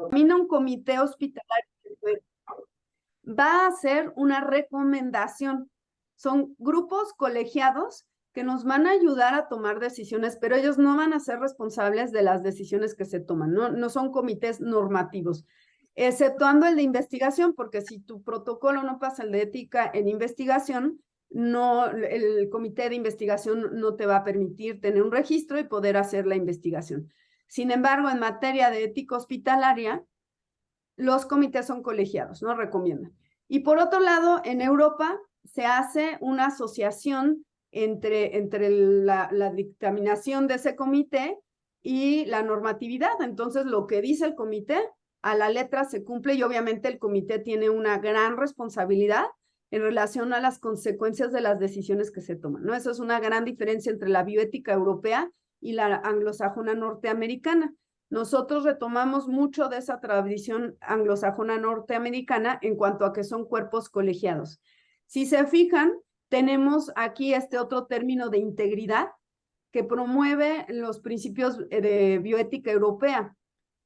Termina un comité hospitalario, va a hacer una recomendación. Son grupos colegiados que nos van a ayudar a tomar decisiones, pero ellos no van a ser responsables de las decisiones que se toman, no son comités normativos, exceptuando el de investigación, porque si tu protocolo no pasa el de ética en investigación, no, el comité de investigación no te va a permitir tener un registro y poder hacer la investigación. Sin embargo, en materia de ética hospitalaria, los comités son colegiados, ¿no? Recomiendan. Y por otro lado, en Europa se hace una asociación entre la dictaminación de ese comité y la normatividad. Entonces, lo que dice el comité, a la letra se cumple y obviamente el comité tiene una gran responsabilidad en relación a las consecuencias de las decisiones que se toman, ¿no? Eso es una gran diferencia entre la bioética europea y la anglosajona norteamericana. Nosotros retomamos mucho de esa tradición anglosajona norteamericana en cuanto a que son cuerpos colegiados. Si se fijan, tenemos aquí este otro término de integridad que promueve los principios de bioética europea.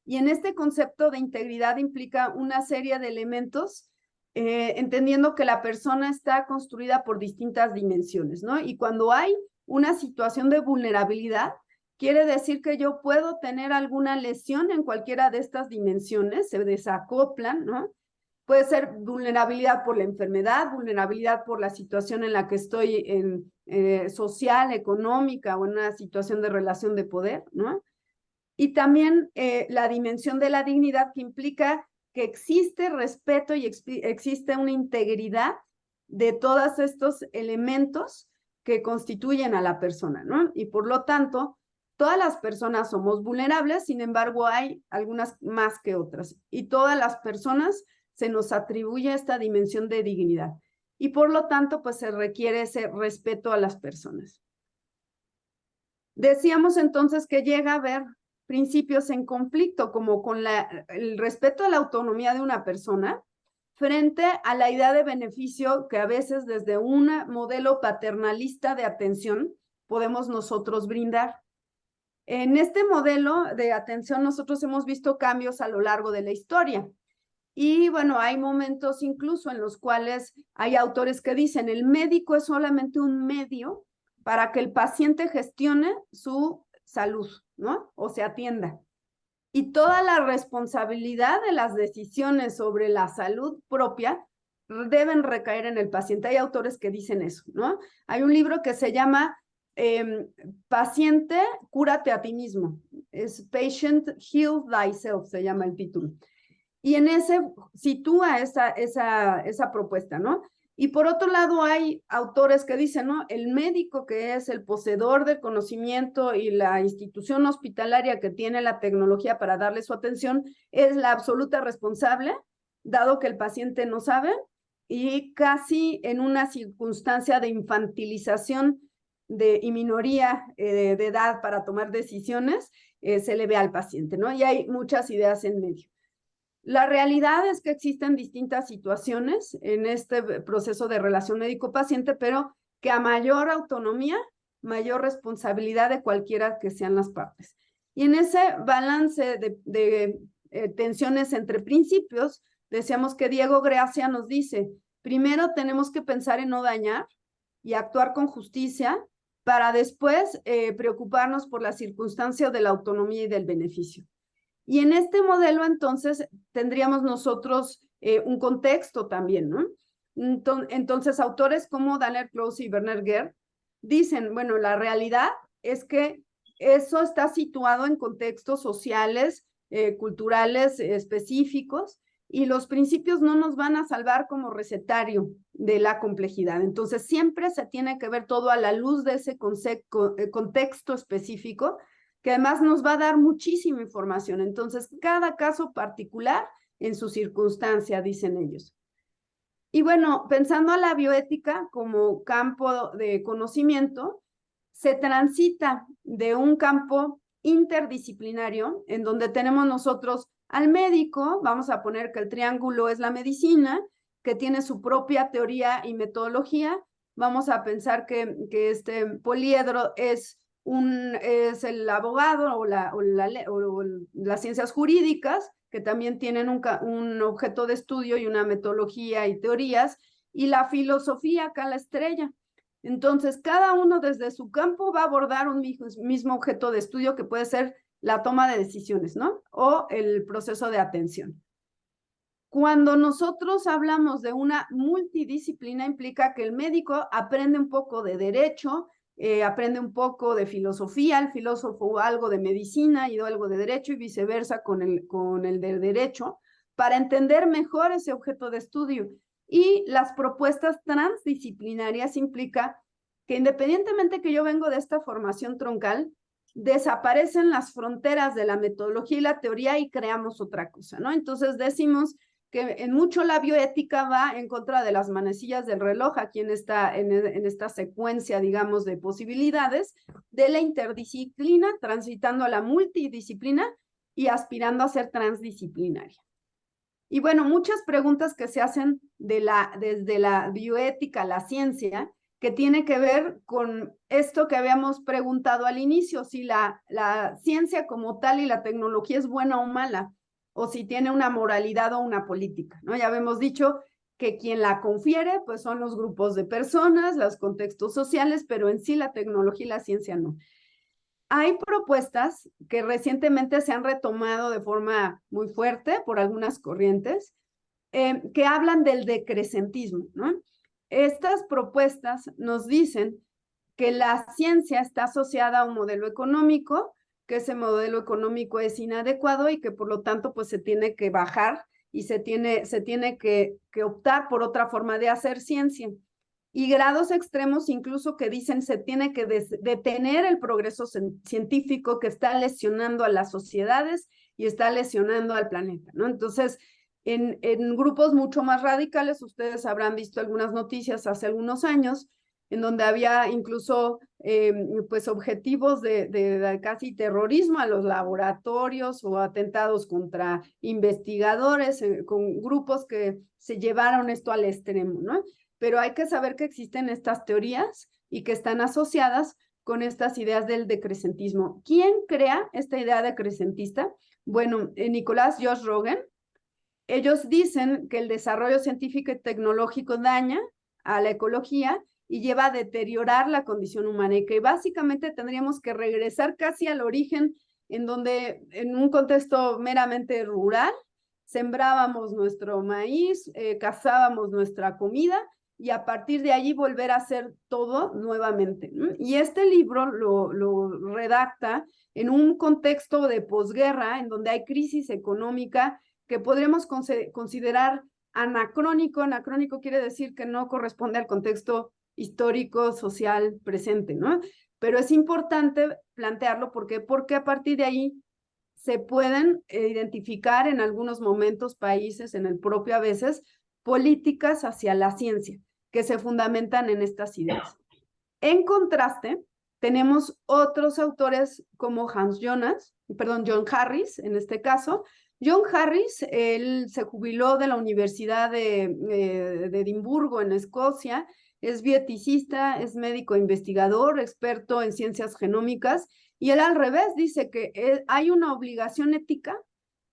Y en este concepto de integridad implica una serie de elementos, entendiendo que la persona está construida por distintas dimensiones, ¿no? Y cuando hay una situación de vulnerabilidad, quiere decir que yo puedo tener alguna lesión en cualquiera de estas dimensiones, se desacoplan, ¿no? Puede ser vulnerabilidad por la enfermedad, vulnerabilidad por la situación en la que estoy social, económica o en una situación de relación de poder, ¿no? Y también la dimensión de la dignidad que implica que existe respeto y existe una integridad de todos estos elementos que constituyen a la persona, ¿no? Y por lo tanto, todas las personas somos vulnerables, sin embargo, hay algunas más que otras. Y todas las personas se nos atribuye esta dimensión de dignidad. Y por lo tanto, pues se requiere ese respeto a las personas. Decíamos entonces que llega a haber principios en conflicto, como con el respeto a la autonomía de una persona frente a la idea de beneficio que a veces desde un modelo paternalista de atención podemos nosotros brindar. En este modelo de atención nosotros hemos visto cambios a lo largo de la historia. Y bueno, hay momentos incluso en los cuales hay autores que dicen el médico es solamente un medio para que el paciente gestione su salud, ¿no? O se atienda. Y toda la responsabilidad de las decisiones sobre la salud propia deben recaer en el paciente. Hay autores que dicen eso, ¿no? Hay un libro que se llama Paciente, cúrate a ti mismo. Es Patient, Heal Thyself, se llama el título. Y en ese sitúa esa propuesta, ¿no? Y por otro lado hay autores que dicen, ¿no? El médico que es el poseedor del conocimiento y la institución hospitalaria que tiene la tecnología para darle su atención es la absoluta responsable, dado que el paciente no sabe, y casi en una circunstancia de infantilización y minoría de edad para tomar decisiones, se le ve al paciente, ¿no? Y hay muchas ideas en medio. La realidad es que existen distintas situaciones en este proceso de relación médico-paciente, pero que a mayor autonomía, mayor responsabilidad de cualquiera que sean las partes. Y en ese balance de tensiones entre principios, decíamos que Diego Gracia nos dice, primero tenemos que pensar en no dañar y actuar con justicia para después preocuparnos por la circunstancia de la autonomía y del beneficio. Y en este modelo, entonces, tendríamos nosotros un contexto también, ¿no? Entonces, autores como Daniel Close y Werner Gerd dicen, bueno, la realidad es que eso está situado en contextos sociales, culturales específicos, y los principios no nos van a salvar como recetario de la complejidad. Entonces, siempre se tiene que ver todo a la luz de ese contexto específico, que además nos va a dar muchísima información. Entonces, cada caso particular en su circunstancia, dicen ellos. Y bueno, pensando a la bioética como campo de conocimiento, se transita de un campo interdisciplinario en donde tenemos nosotros al médico, vamos a poner que el triángulo es la medicina, que tiene su propia teoría y metodología, vamos a pensar que este poliedro es es el abogado o las ciencias jurídicas, que también tienen un objeto de estudio y una metodología y teorías, y la filosofía acá la estrella. Entonces, cada uno desde su campo va a abordar un mismo objeto de estudio que puede ser la toma de decisiones, ¿no? O el proceso de atención. Cuando nosotros hablamos de una multidisciplina, implica que el médico aprende un poco de derecho, aprende un poco de filosofía, el filósofo algo de medicina y algo de derecho y viceversa con el de derecho, para entender mejor ese objeto de estudio. Y las propuestas transdisciplinarias implica que independientemente que yo vengo de esta formación troncal, desaparecen las fronteras de la metodología y la teoría y creamos otra cosa, ¿no? Entonces decimos que en mucho la bioética va en contra de las manecillas del reloj, aquí en esta secuencia, digamos, de posibilidades, de la interdisciplina, transitando a la multidisciplina y aspirando a ser transdisciplinaria. Y bueno, muchas preguntas que se hacen desde la bioética a la ciencia, que tiene que ver con esto que habíamos preguntado al inicio, si la ciencia como tal y la tecnología es buena o mala, o si tiene una moralidad o una política, ¿no? Ya habíamos dicho que quien la confiere, pues son los grupos de personas, los contextos sociales, pero en sí la tecnología y la ciencia no. Hay propuestas que recientemente se han retomado de forma muy fuerte por algunas corrientes que hablan del decrecentismo, ¿no? Estas propuestas nos dicen que la ciencia está asociada a un modelo económico, que ese modelo económico es inadecuado y que por lo tanto pues se tiene que bajar y se tiene que optar por otra forma de hacer ciencia. Y grados extremos incluso que dicen se tiene que detener el progreso científico que está lesionando a las sociedades y está lesionando al planeta, ¿no? Entonces, en grupos mucho más radicales, ustedes habrán visto algunas noticias hace algunos años, en donde había incluso pues objetivos de casi terrorismo a los laboratorios o atentados contra investigadores, con grupos que se llevaron esto al extremo, ¿no? Pero hay que saber que existen estas teorías y que están asociadas con estas ideas del decrecentismo. ¿Quién crea esta idea decrecentista? Bueno, Nicolás Josh Rogan. Ellos dicen que el desarrollo científico y tecnológico daña a la ecología y lleva a deteriorar la condición humana y que básicamente tendríamos que regresar casi al origen en donde en un contexto meramente rural sembrábamos nuestro maíz, cazábamos nuestra comida y a partir de allí volver a hacer todo nuevamente. Y este libro lo redacta en un contexto de posguerra en donde hay crisis económica que podríamos considerar anacrónico. Anacrónico quiere decir que no corresponde al contexto histórico, social, presente, ¿no? Pero es importante plantearlo porque a partir de ahí se pueden identificar en algunos momentos países, en el propio a veces, políticas hacia la ciencia que se fundamentan en estas ideas. En contraste, tenemos otros autores como John Harris, en este caso. John Harris, él se jubiló de la Universidad de Edimburgo, en Escocia, es bioeticista, es médico investigador, experto en ciencias genómicas, y él al revés dice que hay una obligación ética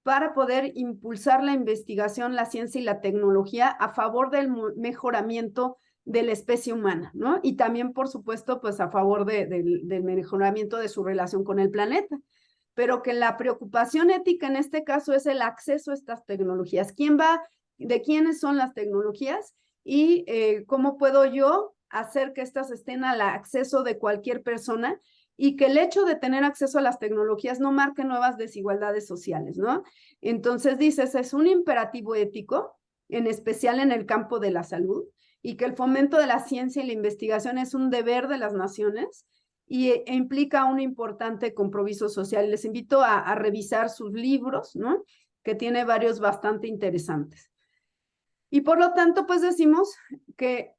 para poder impulsar la investigación, la ciencia y la tecnología a favor del mejoramiento de la especie humana, ¿no? Y también, por supuesto, pues a favor del mejoramiento de su relación con el planeta. Pero que la preocupación ética en este caso es el acceso a estas tecnologías. ¿De quiénes son las tecnologías? Y cómo puedo yo hacer que estas estén al acceso de cualquier persona y que el hecho de tener acceso a las tecnologías no marque nuevas desigualdades sociales, ¿no? Entonces dices, es un imperativo ético, en especial en el campo de la salud, y que el fomento de la ciencia y la investigación es un deber de las naciones e implica un importante compromiso social. Les invito a revisar sus libros, ¿no? Que tiene varios bastante interesantes. Y por lo tanto, pues decimos que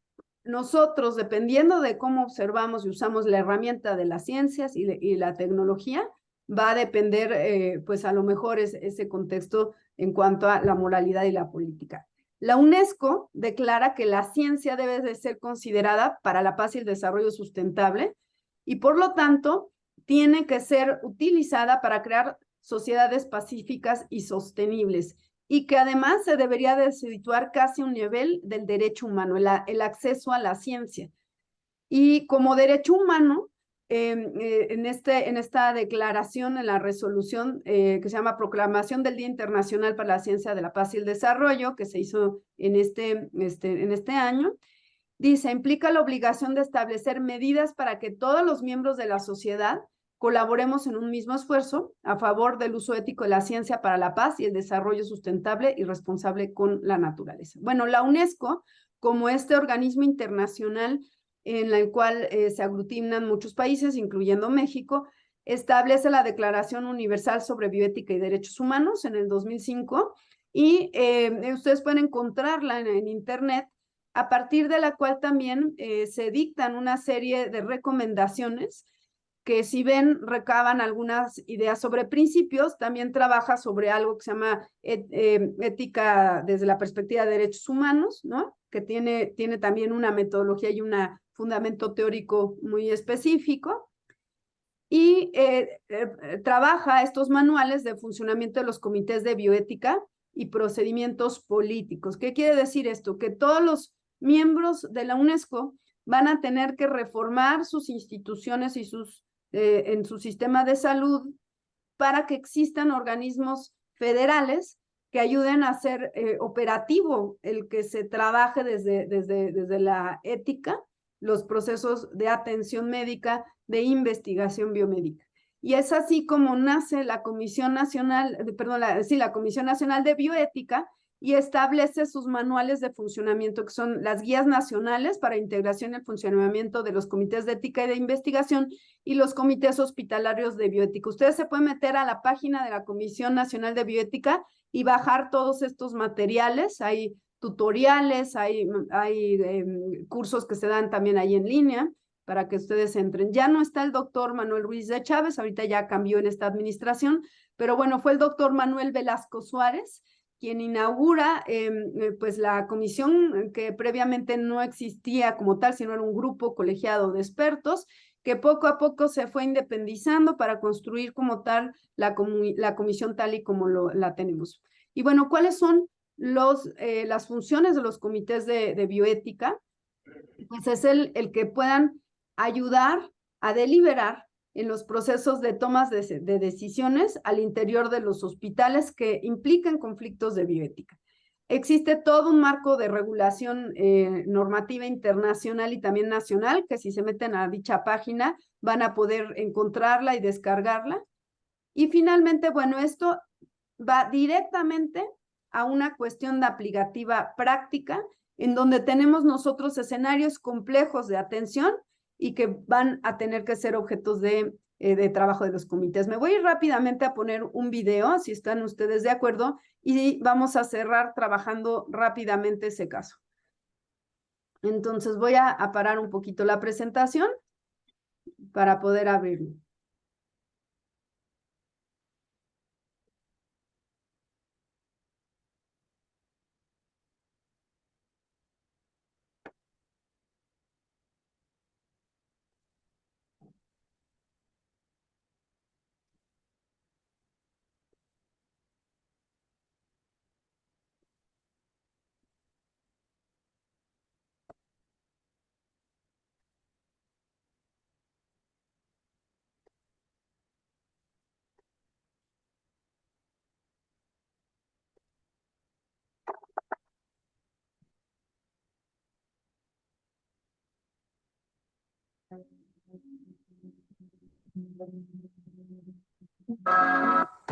nosotros, dependiendo de cómo observamos y usamos la herramienta de las ciencias y la tecnología, va a depender, pues a lo mejor ese contexto en cuanto a la moralidad y la política. La UNESCO declara que la ciencia debe de ser considerada para la paz y el desarrollo sustentable y por lo tanto tiene que ser utilizada para crear sociedades pacíficas y sostenibles, y que además se debería de situar casi a un nivel del derecho humano, el acceso a la ciencia. Y como derecho humano, en esta declaración, en la resolución que se llama Proclamación del Día Internacional para la Ciencia de la Paz y el Desarrollo, que se hizo en este año, dice, implica la obligación de establecer medidas para que todos los miembros de la sociedad colaboremos en un mismo esfuerzo a favor del uso ético de la ciencia para la paz y el desarrollo sustentable y responsable con la naturaleza. Bueno, la UNESCO, como este organismo internacional en el cual se aglutinan muchos países, incluyendo México, establece la Declaración Universal sobre Bioética y Derechos Humanos en el 2005, y ustedes pueden encontrarla en internet, a partir de la cual también se dictan una serie de recomendaciones que, si ven, recaban algunas ideas sobre principios, también trabaja sobre algo que se llama ética desde la perspectiva de derechos humanos, ¿no? Que tiene también una metodología y un fundamento teórico muy específico, y trabaja estos manuales de funcionamiento de los comités de bioética y procedimientos políticos. ¿Qué quiere decir esto? Que todos los miembros de la UNESCO van a tener que reformar sus instituciones y en su sistema de salud para que existan organismos federales que ayuden a hacer operativo el que se trabaje desde la ética, los procesos de atención médica, de investigación biomédica. Y es así como nace la Comisión Nacional, la Comisión Nacional de Bioética, y establece sus manuales de funcionamiento, que son las guías nacionales para integración y el funcionamiento de los comités de ética y de investigación y los comités hospitalarios de bioética. Ustedes se pueden meter a la página de la Comisión Nacional de Bioética y bajar todos estos materiales. Hay tutoriales, hay cursos que se dan también ahí en línea para que ustedes entren. Ya no está el doctor Manuel Ruiz de Chávez, ahorita ya cambió en esta administración, pero bueno, fue el doctor Manuel Velasco Suárez quien inaugura pues la comisión, que previamente no existía como tal, sino era un grupo colegiado de expertos, que poco a poco se fue independizando para construir como tal la comisión tal y como la tenemos. Y bueno, ¿cuáles son las funciones de los comités de bioética? Pues es el que puedan ayudar a deliberar en los procesos de tomas de decisiones al interior de los hospitales que implican conflictos de bioética. Existe todo un marco de regulación normativa internacional y también nacional, que si se meten a dicha página van a poder encontrarla y descargarla. Y finalmente, bueno, esto va directamente a una cuestión de aplicativa práctica, en donde tenemos nosotros escenarios complejos de atención y que van a tener que ser objetos de trabajo de los comités. Me voy a ir rápidamente a poner un video, si están ustedes de acuerdo, y vamos a cerrar trabajando rápidamente ese caso. Entonces voy a parar un poquito la presentación para poder abrirlo.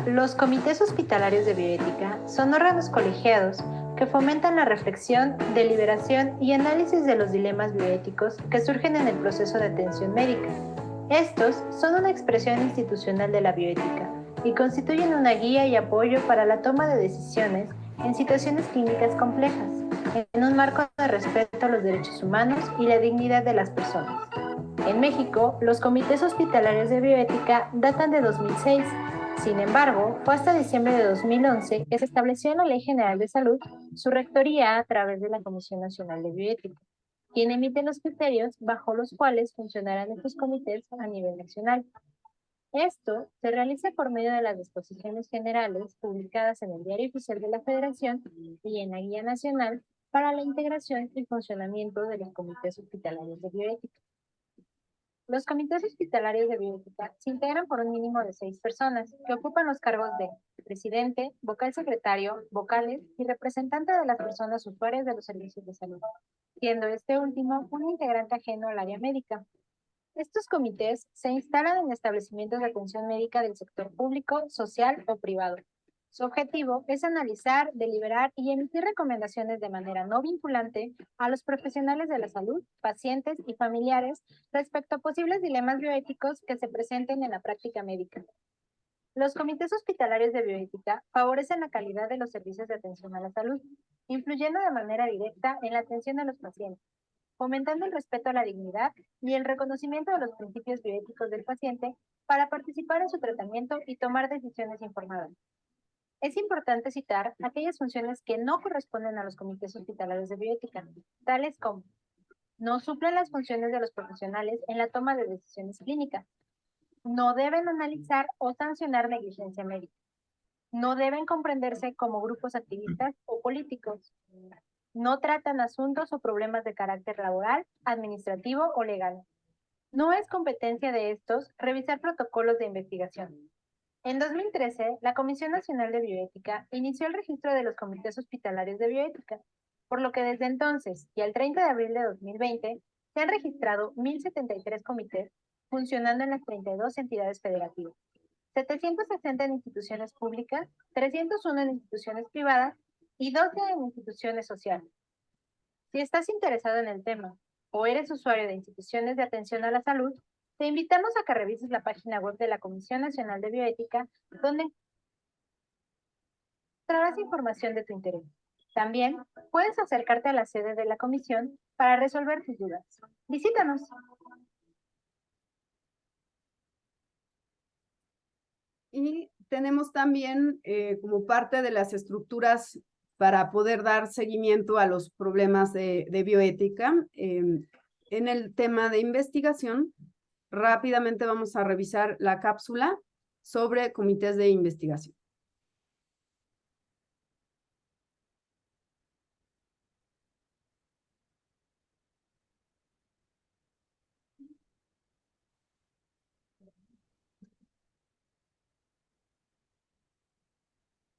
Los comités hospitalarios de bioética son órganos colegiados que fomentan la reflexión, deliberación y análisis de los dilemas bioéticos que surgen en el proceso de atención médica. Estos son una expresión institucional de la bioética y constituyen una guía y apoyo para la toma de decisiones en situaciones clínicas complejas, en un marco de respeto a los derechos humanos y la dignidad de las personas. En México, los comités hospitalarios de bioética datan de 2006. Sin embargo, fue hasta diciembre de 2011 que se estableció en la Ley General de Salud su rectoría a través de la Comisión Nacional de Bioética, quien emite los criterios bajo los cuales funcionarán estos comités a nivel nacional. Esto se realiza por medio de las disposiciones generales publicadas en el Diario Oficial de la Federación y en la Guía Nacional para la integración y funcionamiento de los comités hospitalarios de bioética. Los comités hospitalarios de bioética se integran por un mínimo de 6 personas que ocupan los cargos de presidente, vocal secretario, vocales y representante de las personas usuarias de los servicios de salud, siendo este último un integrante ajeno al área médica. Estos comités se instalan en establecimientos de atención médica del sector público, social o privado. Su objetivo es analizar, deliberar y emitir recomendaciones de manera no vinculante a los profesionales de la salud, pacientes y familiares respecto a posibles dilemas bioéticos que se presenten en la práctica médica. Los comités hospitalarios de bioética favorecen la calidad de los servicios de atención a la salud, influyendo de manera directa en la atención a los pacientes, fomentando el respeto a la dignidad y el reconocimiento de los principios bioéticos del paciente para participar en su tratamiento y tomar decisiones informadas. Es importante citar aquellas funciones que no corresponden a los comités hospitalarios de bioética, tales como no suplen las funciones de los profesionales en la toma de decisiones clínicas, no deben analizar o sancionar negligencia médica, no deben comprenderse como grupos activistas o políticos, no tratan asuntos o problemas de carácter laboral, administrativo o legal. No es competencia de estos revisar protocolos de investigación. En 2013, la Comisión Nacional de Bioética inició el registro de los comités hospitalarios de bioética, por lo que desde entonces y al 30 de abril de 2020 se han registrado 1.073 comités funcionando en las 32 entidades federativas, 760 en instituciones públicas, 301 en instituciones privadas y 12 en instituciones sociales. Si estás interesado en el tema o eres usuario de instituciones de atención a la salud, te invitamos a que revises la página web de la Comisión Nacional de Bioética, donde encontrarás información de tu interés. También puedes acercarte a la sede de la comisión para resolver tus dudas. Visítanos. Y tenemos también como parte de las estructuras para poder dar seguimiento a los problemas de bioética. En el tema de investigación, rápidamente vamos a revisar la cápsula sobre comités de investigación.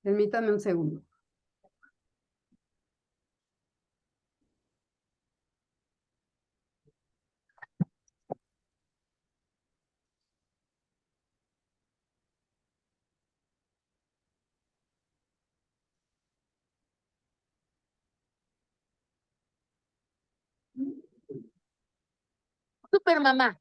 Permítanme un segundo. Super mamá.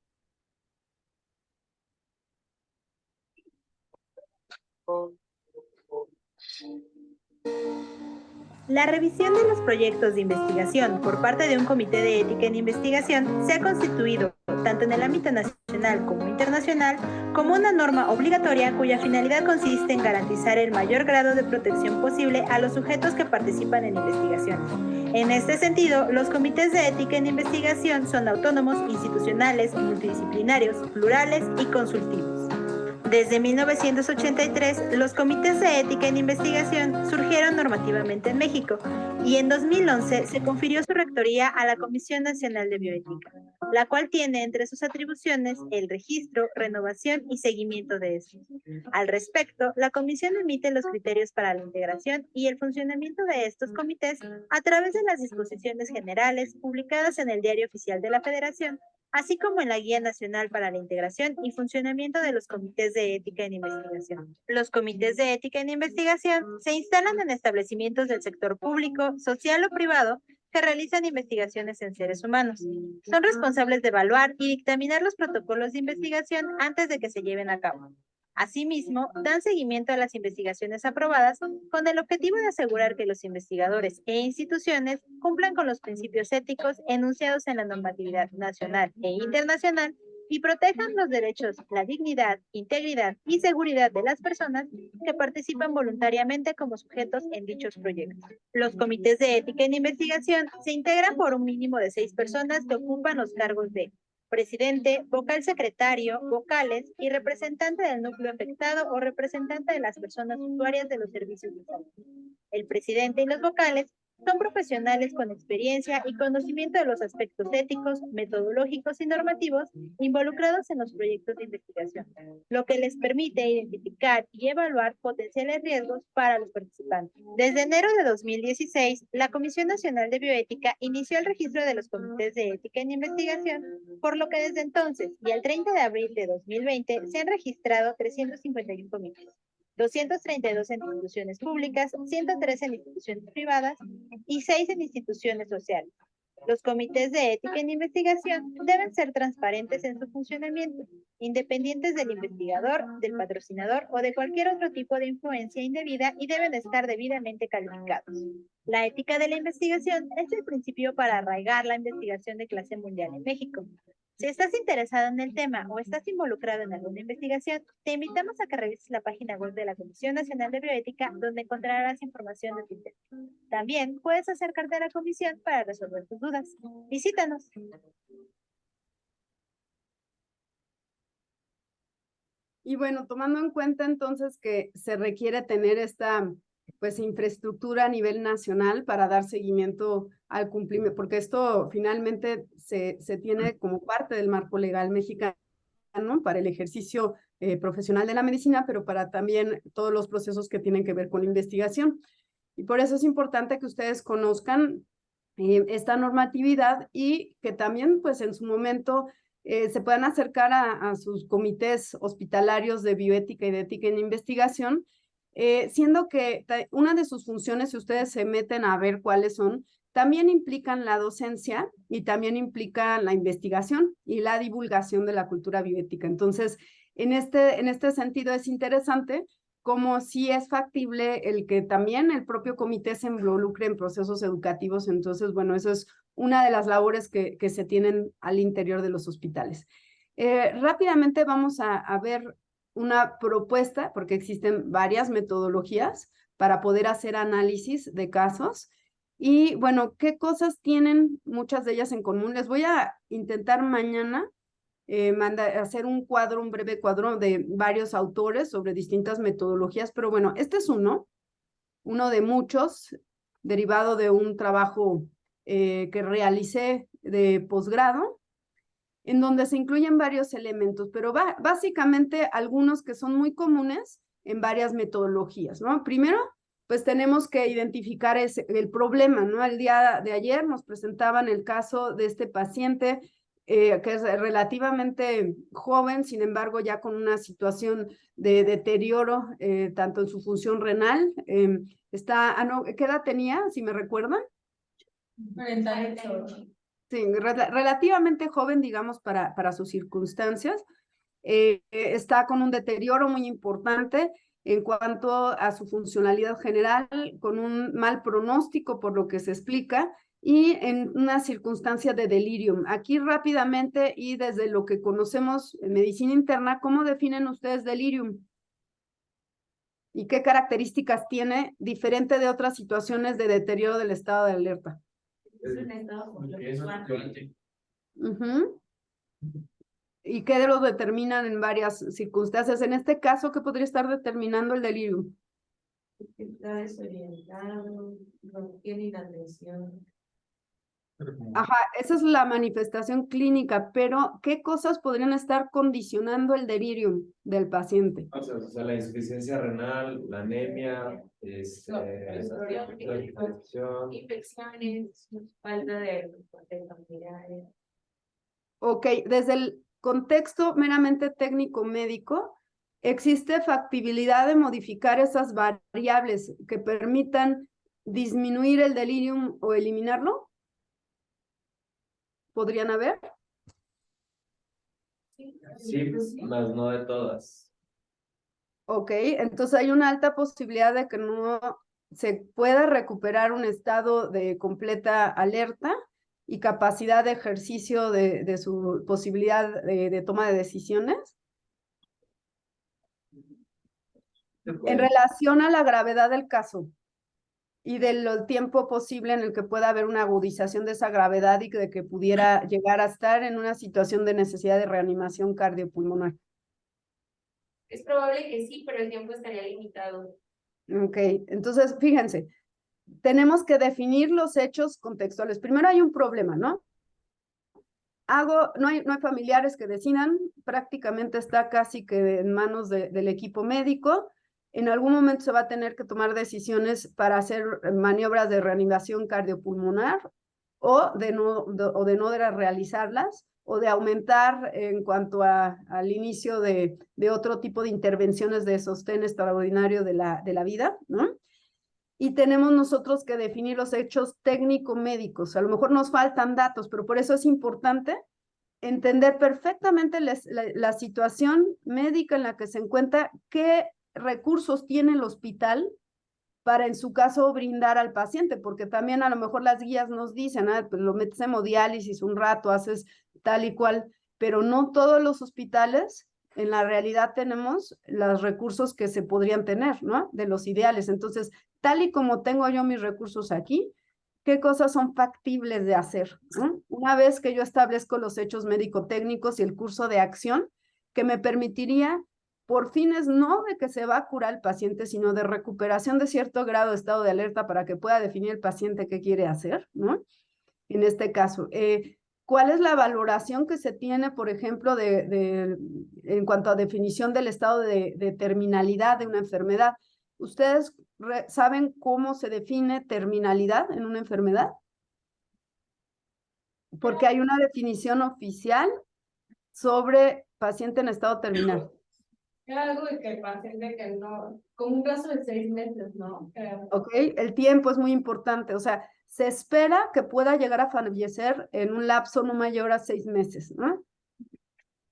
La revisión de los proyectos de investigación por parte de un comité de ética en investigación se ha constituido, tanto en el ámbito nacional como internacional, como una norma obligatoria cuya finalidad consiste en garantizar el mayor grado de protección posible a los sujetos que participan en investigaciones. En este sentido, los comités de ética en investigación son autónomos, institucionales, multidisciplinarios, plurales y consultivos. Desde 1983, los comités de ética en investigación surgieron normativamente en México y en 2011 se confirió su rectoría a la Comisión Nacional de Bioética, la cual tiene entre sus atribuciones el registro, renovación y seguimiento de estos. Al respecto, la comisión emite los criterios para la integración y el funcionamiento de estos comités a través de las disposiciones generales publicadas en el Diario Oficial de la Federación, así como en la Guía Nacional para la Integración y Funcionamiento de los Comités de Ética en Investigación. Los comités de ética en investigación se instalan en establecimientos del sector público, social o privado que realizan investigaciones en seres humanos. Son responsables de evaluar y dictaminar los protocolos de investigación antes de que se lleven a cabo. Asimismo, dan seguimiento a las investigaciones aprobadas con el objetivo de asegurar que los investigadores e instituciones cumplan con los principios éticos enunciados en la normatividad nacional e internacional y protejan los derechos, la dignidad, integridad y seguridad de las personas que participan voluntariamente como sujetos en dichos proyectos. Los comités de ética en investigación se integran por un mínimo de 6 personas que ocupan los cargos de presidente, vocal secretario, vocales y representante del núcleo afectado o representante de las personas usuarias de los servicios de salud. El presidente y los vocales son profesionales con experiencia y conocimiento de los aspectos éticos, metodológicos y normativos involucrados en los proyectos de investigación, lo que les permite identificar y evaluar potenciales riesgos para los participantes. Desde enero de 2016, la Comisión Nacional de Bioética inició el registro de los comités de ética en investigación, por lo que desde entonces y el 30 de abril de 2020 se han registrado 351 comités. 232 en instituciones públicas, 103 en instituciones privadas y 6 en instituciones sociales. Los comités de ética en investigación deben ser transparentes en su funcionamiento, independientes del investigador, del patrocinador o de cualquier otro tipo de influencia indebida y deben estar debidamente calificados. La ética de la investigación es el principio para arraigar la investigación de clase mundial en México. Si estás interesado en el tema o estás involucrado en alguna investigación, te invitamos a que revises la página web de la Comisión Nacional de Bioética, donde encontrarás información de tu interés. También puedes acercarte a la comisión para resolver tus dudas. Visítanos. Y bueno, tomando en cuenta entonces que se requiere tener esta pues infraestructura a nivel nacional para dar seguimiento al cumplimiento, porque esto finalmente se tiene como parte del marco legal mexicano para el ejercicio profesional de la medicina, pero para también todos los procesos que tienen que ver con la investigación. Y por eso es importante que ustedes conozcan esta normatividad y que también pues en su momento se puedan acercar a sus comités hospitalarios de bioética y de ética en investigación, siendo que una de sus funciones, si ustedes se meten a ver cuáles son, también implican la docencia y también implican la investigación y la divulgación de la cultura bioética. Entonces, en este sentido es interesante como si es factible el que también el propio comité se involucre en procesos educativos. Entonces, bueno, eso es una de las labores que se tienen al interior de los hospitales. Rápidamente vamos a ver una propuesta, porque existen varias metodologías para poder hacer análisis de casos. Y bueno, ¿qué cosas tienen muchas de ellas en común? Les voy a intentar mañana hacer un breve cuadro de varios autores sobre distintas metodologías, pero bueno, este es uno de muchos, derivado de un trabajo que realicé de posgrado, en donde se incluyen varios elementos, pero básicamente algunos que son muy comunes en varias metodologías, ¿no? Primero, pues tenemos que identificar el problema, ¿no? El día de ayer nos presentaban el caso de este paciente que es relativamente joven, sin embargo ya con una situación de deterioro tanto en su función renal. ¿Qué edad tenía, si me recuerdan? 48. Sí, relativamente joven, digamos, para sus circunstancias. Está con un deterioro muy importante en cuanto a su funcionalidad general, con un mal pronóstico por lo que se explica, y en una circunstancia de delirium. Aquí rápidamente y desde lo que conocemos en medicina interna, ¿cómo definen ustedes delirium? ¿Y qué características tiene diferente de otras situaciones de deterioro del estado de alerta? Es un estado fluctuante. ¿Y qué lo determinan en varias circunstancias? En este caso, ¿qué podría estar determinando el delirium? Está desorientado, no tiene inatención. Ajá, esa es la manifestación clínica, pero ¿qué cosas podrían estar condicionando el delirium del paciente? O sea, la insuficiencia renal, la anemia, La infecciones, falta de familiares. Ok, desde el contexto meramente técnico-médico, ¿existe factibilidad de modificar esas variables que permitan disminuir el delirium o eliminarlo? ¿Podrían haber? Sí, más no de todas. Ok, entonces hay una alta posibilidad de que no se pueda recuperar un estado de completa alerta y capacidad de ejercicio de su posibilidad de toma de decisiones. En relación a la gravedad del caso, y del tiempo posible en el que pueda haber una agudización de esa gravedad y de que pudiera llegar a estar en una situación de necesidad de reanimación cardiopulmonar. Es probable que sí, pero el tiempo estaría limitado. Ok, entonces fíjense, tenemos que definir los hechos contextuales. Primero hay un problema, ¿no? No hay familiares que decidan, prácticamente está casi que en manos del equipo médico. En algún momento se va a tener que tomar decisiones para hacer maniobras de reanimación cardiopulmonar o de no realizarlas, o de aumentar en cuanto al inicio de otro tipo de intervenciones de sostén extraordinario de la vida, ¿no? Y tenemos nosotros que definir los hechos técnico-médicos. A lo mejor nos faltan datos, pero por eso es importante entender perfectamente la situación médica en la que se encuentra, qué recursos tiene el hospital para en su caso brindar al paciente, porque también a lo mejor las guías nos dicen, pues lo metes en hemodiálisis un rato, haces tal y cual, pero no todos los hospitales en la realidad tenemos los recursos que se podrían tener, ¿no? De los ideales. Entonces, tal y como tengo yo mis recursos aquí, ¿qué cosas son factibles de hacer? ¿No? Una vez que yo establezco los hechos médico-técnicos y el curso de acción, que me permitiría, por fines no de que se va a curar el paciente, sino de recuperación de cierto grado de estado de alerta para que pueda definir el paciente qué quiere hacer, ¿no? En este caso, ¿cuál es la valoración que se tiene, por ejemplo, en cuanto a definición del estado de terminalidad de una enfermedad? ¿Ustedes saben cómo se define terminalidad en una enfermedad? Porque hay una definición oficial sobre paciente en estado terminal. Era algo de que el paciente que no, con un plazo de 6 meses, ¿no? Ok, el tiempo es muy importante, o sea, se espera que pueda llegar a fallecer en un lapso no mayor a 6 meses, ¿no?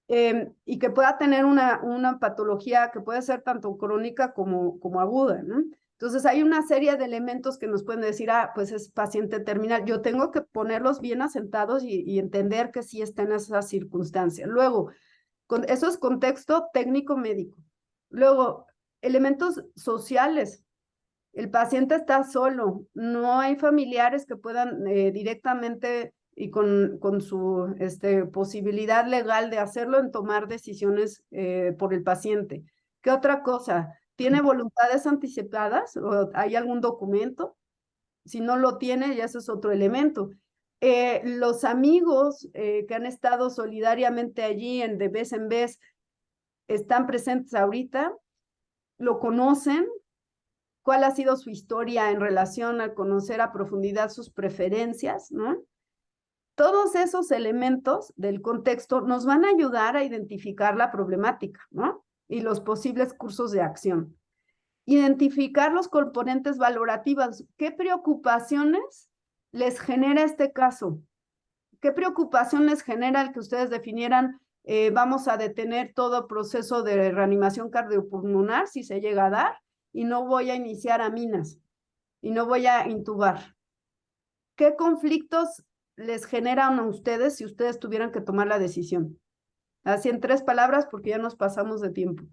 Y que pueda tener una patología que puede ser tanto crónica como aguda, ¿no? Entonces hay una serie de elementos que nos pueden decir, pues es paciente terminal. Yo tengo que ponerlos bien asentados y entender que sí está en esa circunstancia. Luego, eso es contexto técnico médico. Luego, elementos sociales. El paciente está solo, no hay familiares que puedan directamente y con su posibilidad legal de hacerlo en tomar decisiones por el paciente. ¿Qué otra cosa? ¿Tiene voluntades anticipadas o hay algún documento? Si no lo tiene, ya ese es otro elemento. Los amigos que han estado solidariamente allí de vez en vez están presentes ahorita, lo conocen. ¿Cuál ha sido su historia en relación a conocer a profundidad sus preferencias, ¿no? Todos esos elementos del contexto nos van a ayudar a identificar la problemática, ¿no? Y los posibles cursos de acción. Identificar los componentes valorativos. ¿Qué preocupaciones les genera este caso? ¿Qué preocupación les genera el que ustedes definieran vamos a detener todo proceso de reanimación cardiopulmonar si se llega a dar y no voy a iniciar aminas y no voy a intubar? ¿Qué conflictos les generan a ustedes si ustedes tuvieran que tomar la decisión? Así en 3 palabras porque ya nos pasamos de tiempo.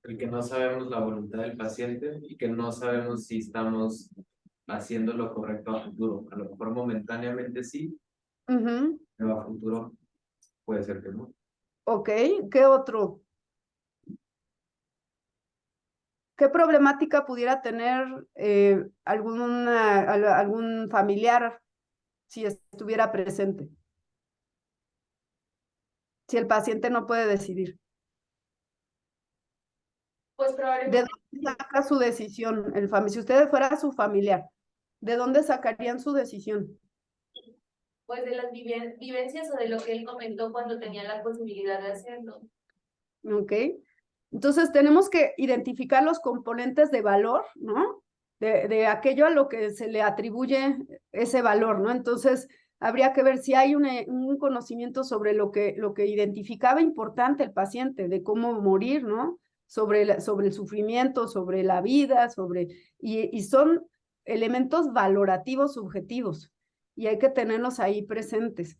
El que no sabemos la voluntad del paciente y que no sabemos si estamos haciendo lo correcto a futuro. A lo mejor momentáneamente sí, pero a futuro puede ser que no. Ok, ¿qué otro? ¿Qué problemática pudiera tener algún familiar si estuviera presente? Si el paciente no puede decidir. Pues ¿De probablemente, dónde saca su decisión el familiar? Si usted fuera su familiar, ¿de dónde sacarían su decisión? pues de las vivencias o de lo que él comentó cuando tenía la posibilidad de hacerlo. ¿Ok? Entonces tenemos que identificar los componentes de valor, ¿no? De aquello a lo que se le atribuye ese valor, ¿no? Entonces habría que ver si hay un conocimiento sobre lo que identificaba importante el paciente, de cómo morir, ¿no? Sobre el sufrimiento, sobre la vida, y son elementos valorativos subjetivos y hay que tenerlos ahí presentes.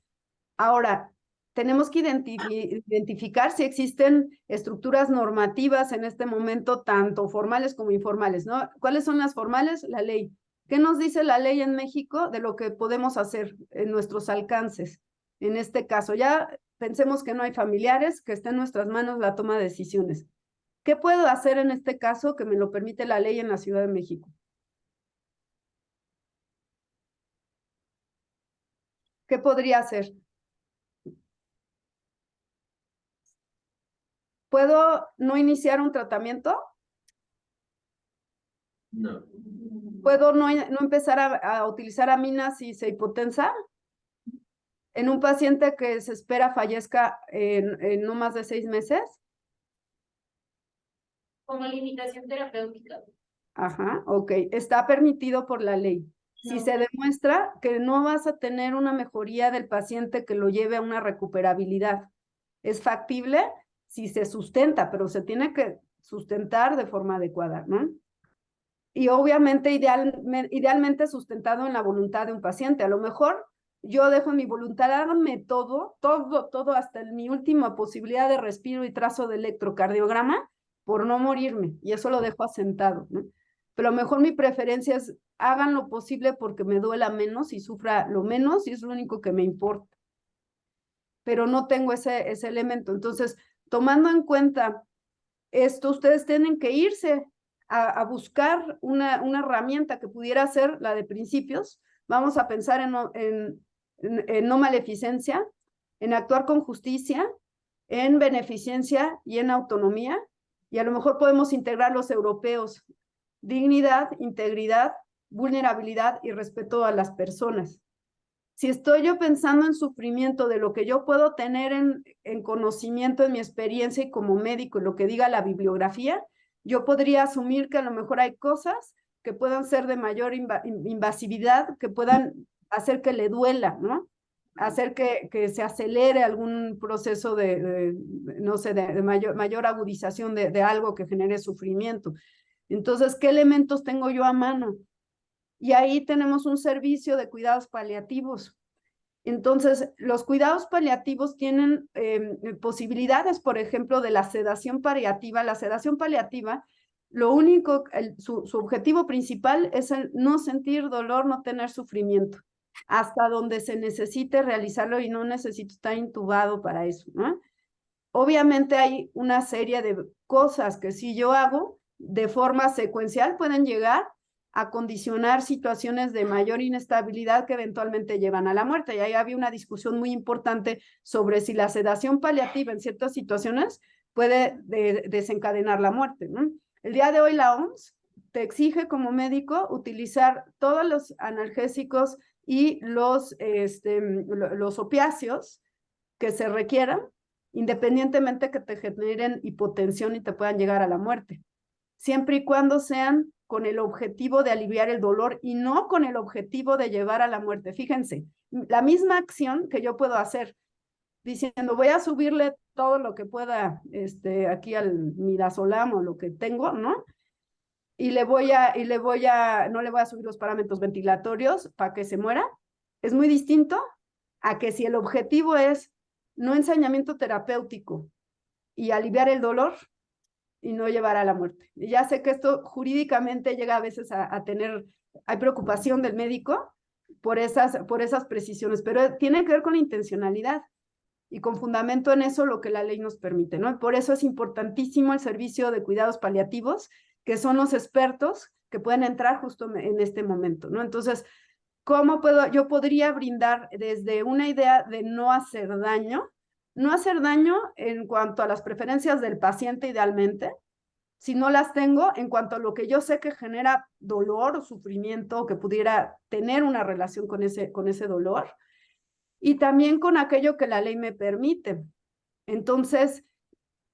Ahora, tenemos que identificar si existen estructuras normativas en este momento, tanto formales como informales, ¿no? ¿Cuáles son las formales? La ley. ¿Qué nos dice la ley en México de lo que podemos hacer en nuestros alcances? En este caso, ya pensemos que no hay familiares, que está en nuestras manos la toma de decisiones. ¿Qué puedo hacer en este caso que me lo permite la ley en la Ciudad de México? ¿Qué podría hacer? ¿Puedo no iniciar un tratamiento? No. ¿Puedo no empezar a utilizar aminas si se hipotensa? ¿En un paciente que se espera fallezca en no más de 6 meses? Como limitación terapéutica. Ajá, ok. Está permitido por la ley. Si No. se demuestra que no vas a tener una mejoría del paciente que lo lleve a una recuperabilidad. Es factible si se sustenta, pero se tiene que sustentar de forma adecuada, ¿no? Y obviamente idealmente sustentado en la voluntad de un paciente. A lo mejor yo dejo en mi voluntad, háganme todo, hasta mi última posibilidad de respiro y trazo de electrocardiograma por no morirme, y eso lo dejo asentado, ¿no? Pero a lo mejor mi preferencia es hagan lo posible porque me duela menos y sufra lo menos, y es lo único que me importa. Pero no tengo ese elemento. Entonces, tomando en cuenta esto, ustedes tienen que irse a buscar una herramienta que pudiera ser la de principios. Vamos a pensar en no maleficencia, en actuar con justicia, en beneficencia y en autonomía. Y a lo mejor podemos integrar los europeos: dignidad, integridad, vulnerabilidad y respeto a las personas. Si estoy yo pensando en sufrimiento de lo que yo puedo tener en conocimiento, en mi experiencia y como médico, y lo que diga la bibliografía, yo podría asumir que a lo mejor hay cosas que puedan ser de mayor invasividad, que puedan hacer que le duela, ¿no? Hacer que se acelere algún proceso no sé, de mayor agudización de algo que genere sufrimiento. Entonces, ¿qué elementos tengo yo a mano? Y ahí tenemos un servicio de cuidados paliativos. Entonces, los cuidados paliativos tienen posibilidades, por ejemplo, de la sedación paliativa. La sedación paliativa, lo único, su objetivo principal es el no sentir dolor, no tener sufrimiento, hasta donde se necesite realizarlo, y no necesito estar intubado para eso, ¿no? Obviamente hay una serie de cosas que si yo hago de forma secuencial pueden llegar a condicionar situaciones de mayor inestabilidad que eventualmente llevan a la muerte. Y ahí había una discusión muy importante sobre si la sedación paliativa en ciertas situaciones puede desencadenar la muerte, ¿no? El día de hoy la OMS te exige como médico utilizar todos los analgésicos y los opiáceos que se requieran, independientemente que te generen hipotensión y te puedan llegar a la muerte, siempre y cuando sean con el objetivo de aliviar el dolor y no con el objetivo de llevar a la muerte. Fíjense, la misma acción que yo puedo hacer diciendo voy a subirle todo lo que pueda aquí al midazolam o lo que tengo, ¿no? Y no le voy a subir los parámetros ventilatorios para que se muera. Es muy distinto a que si el objetivo es no ensañamiento terapéutico y aliviar el dolor y no llevar a la muerte. Y ya sé que esto jurídicamente llega a veces a tener, hay preocupación del médico por esas precisiones, pero tiene que ver con la intencionalidad y con fundamento en eso lo que la ley nos permite, ¿no? Por eso es importantísimo el servicio de cuidados paliativos, que son los expertos que pueden entrar justo en este momento, ¿no? Entonces, ¿cómo yo podría brindar desde una idea de no hacer daño en cuanto a las preferencias del paciente idealmente, si no las tengo en cuanto a lo que yo sé que genera dolor o sufrimiento, o que pudiera tener una relación con ese dolor, y también con aquello que la ley me permite? Entonces,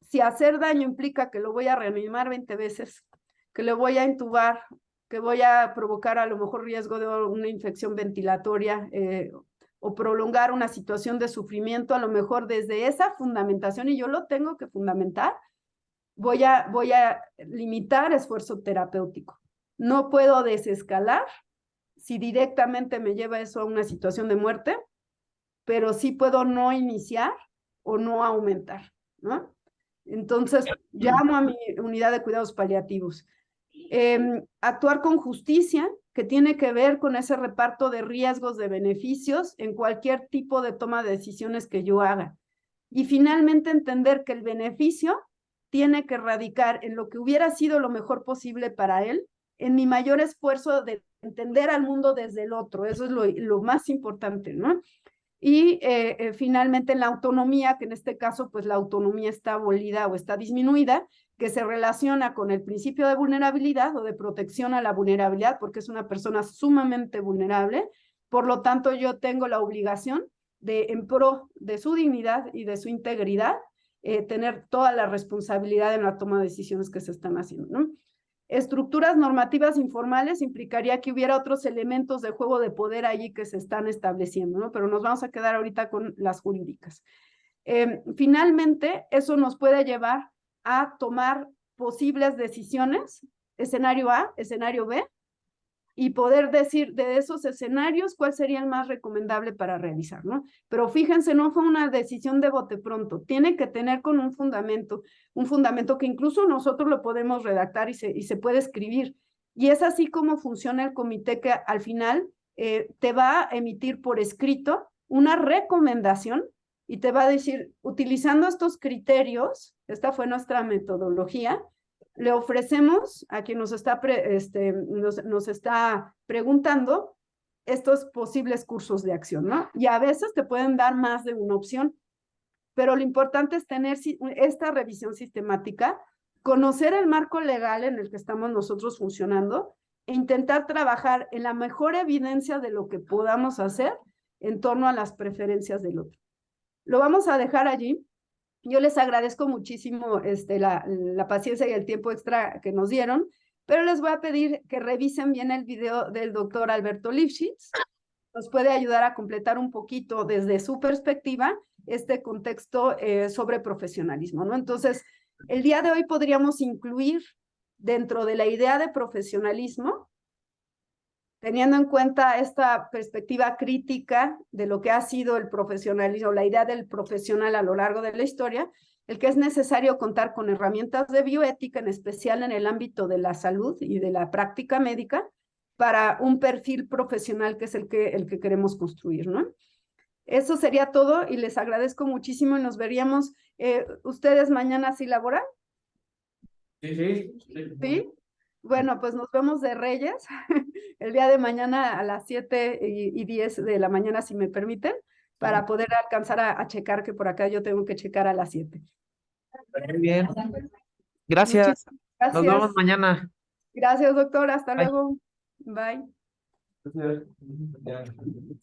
si hacer daño implica que lo voy a reanimar 20 veces, que le voy a intubar, que voy a provocar a lo mejor riesgo de una infección ventilatoria o prolongar una situación de sufrimiento, a lo mejor desde esa fundamentación, y yo lo tengo que fundamentar, voy a limitar esfuerzo terapéutico. No puedo desescalar si directamente me lleva eso a una situación de muerte, pero sí puedo no iniciar o no aumentar, ¿no? Entonces, llamo a mi unidad de cuidados paliativos. Actuar con justicia que tiene que ver con ese reparto de riesgos, de beneficios en cualquier tipo de toma de decisiones que yo haga. Y finalmente entender que el beneficio tiene que radicar en lo que hubiera sido lo mejor posible para él, en mi mayor esfuerzo de entender al mundo desde el otro. Eso es lo más importante, ¿no? Y finalmente en la autonomía, que en este caso pues la autonomía está abolida o está disminuida, que se relaciona con el principio de vulnerabilidad o de protección a la vulnerabilidad, porque es una persona sumamente vulnerable. Por lo tanto, yo tengo la obligación de, en pro de su dignidad y de su integridad, tener toda la responsabilidad en la toma de decisiones que se están haciendo, ¿no? Estructuras normativas informales implicaría que hubiera otros elementos de juego de poder allí que se están estableciendo, ¿no? Pero nos vamos a quedar ahorita con las jurídicas. Finalmente, eso nos puede llevar a tomar posibles decisiones, escenario A, escenario B, y poder decir de esos escenarios cuál sería el más recomendable para realizar, ¿no? Pero fíjense, no fue una decisión de bote pronto, tiene que tener con un fundamento que incluso nosotros lo podemos redactar y se puede escribir. Y es así como funciona el comité, que al final te va a emitir por escrito una recomendación y te va a decir, utilizando estos criterios, esta fue nuestra metodología, le ofrecemos a quien nos está preguntando estos posibles cursos de acción, ¿no? Y a veces te pueden dar más de una opción, pero lo importante es tener esta revisión sistemática, conocer el marco legal en el que estamos nosotros funcionando e intentar trabajar en la mejor evidencia de lo que podamos hacer en torno a las preferencias del otro. Lo vamos a dejar allí. Yo les agradezco muchísimo la paciencia y el tiempo extra que nos dieron, pero les voy a pedir que revisen bien el video del doctor Alberto Lifshitz. Nos puede ayudar a completar un poquito desde su perspectiva este contexto sobre profesionalismo, ¿no? Entonces, el día de hoy podríamos incluir dentro de la idea de profesionalismo, teniendo en cuenta esta perspectiva crítica de lo que ha sido el profesionalismo, la idea del profesional a lo largo de la historia, el que es necesario contar con herramientas de bioética, en especial en el ámbito de la salud y de la práctica médica, para un perfil profesional que es el que queremos construir, ¿no? Eso sería todo y les agradezco muchísimo y nos veríamos ustedes mañana, ¿sí laboran? Sí. ¿Sí? Bueno, pues nos vemos de Reyes el día de mañana a las 7:10 de la mañana, si me permiten, para poder alcanzar a checar, que por acá yo tengo que checar a las 7. Muy bien. Gracias. Gracias. Nos vemos mañana. Gracias, doctor. Hasta Bye. luego. Bye. Gracias.